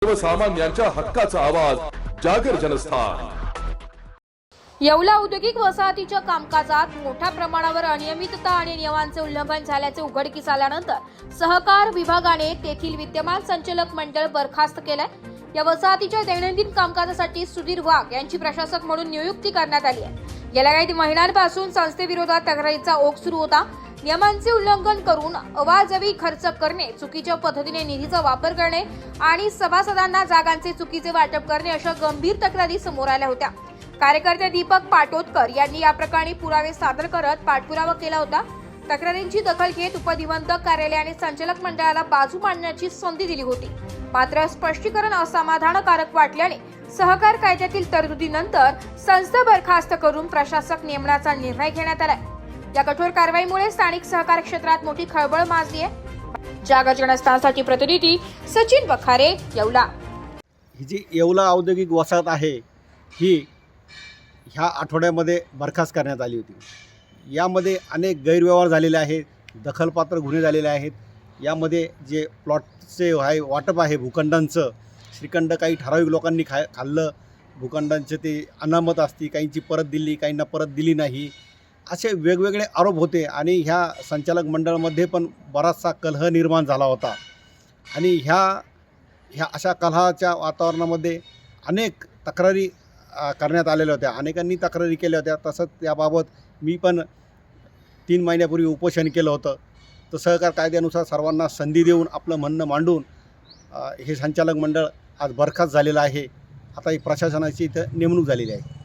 सर्वसामान्यांच्या हक्काचा आवाज जागर जनस्थान। येवला औद्योगिक वसाहतीच्या कामकाजात मोठ्या प्रमाणावर अनियमितता आणि नियमांचे उल्लंघन झाल्याचे उघडकीस आल्यानंतर सहकार विभागाने तेथील विद्यमान संचालक मंडळ बरखास्त केले। या वसाहतीच्या दैनंदिन कामकाजासाठी सुधीर वाघ यांची प्रशासक म्हणून नियुक्ती करण्यात आली आहे। गेल्या काही महिन्यांपासून संस्थेविरोधात तक्रारीचा ओघ सुरू होता। नियमांचे उल्लंघन करून अवाजवी खर्च करणे, चुकीच्या पद्धतीने निधीचा वापर करणे आणि सभासदांना जागांचे चुकीचे वाटप करणे अशा गंभीर तक्रारी समोर आल्या होत्या। कार्यकर्ते दीपक पाटोदकर यांनी या प्रकरणी पुरावे सादर करत पाठपुरावा केला होता। तक्रारींची दखल घेत उपनिबंधक कार्यालयाने संचालक मंडळाला बाजू मांडण्याची संधी दिली होती, मात्र स्पष्टीकरण असमाधानकारक वाटल्याने सहकार कायद्यातील तरतुदीनंतर संस्था बरखास्त करून प्रशासक नेमण्याचा निर्णय घेण्यात आला। या कठोर कारवाईमुळे स्थानिक सहकार क्षेत्रात मोठी खळबळ माजली आहे। जागर जनस्थानसाठी प्रतिनिधी सचिन वखारे, येवला। ही जी येवला औद्योगिक वसाहत आहे ही ह्या आठवड्यामध्ये बरखास्त करण्यात आली होती। यामध्ये अनेक गैरव्यवहार झालेले आहेत, दखलपात्र गुन्हे झालेले आहेत। यामध्ये जे प्लॉटचे वाटप आहे भूखंडांचं, श्रीखंड काही ठराविक लोकांनी खाल्लं, भूखंडांचे ते अनामत असती, काहींची परत दिली, काहींना परत दिली नाही, असे वेगवेगळे आरोप होते। आणि ह्या संचालक मंडळामध्ये पण बराचसा कलह निर्माण झाला होता। आणि ह्या अशा कलहाच्या वातावरणामध्ये अनेक तक्रारी करण्यात आलेल्या होत्या, अनेकांनी तक्रारी केल्या होत्या। तसंच याबाबत मी पण 3 महिन्यापूर्वी उपोषण केलं होतं। तर सहकार कायद्यानुसार सर्वांना संधी देऊन आपलं म्हणणं मांडून हे संचालक मंडळ आज बरखास्त झालेलं आहे। आता ही प्रशासनाची इथं नेमणूक झालेली आहे।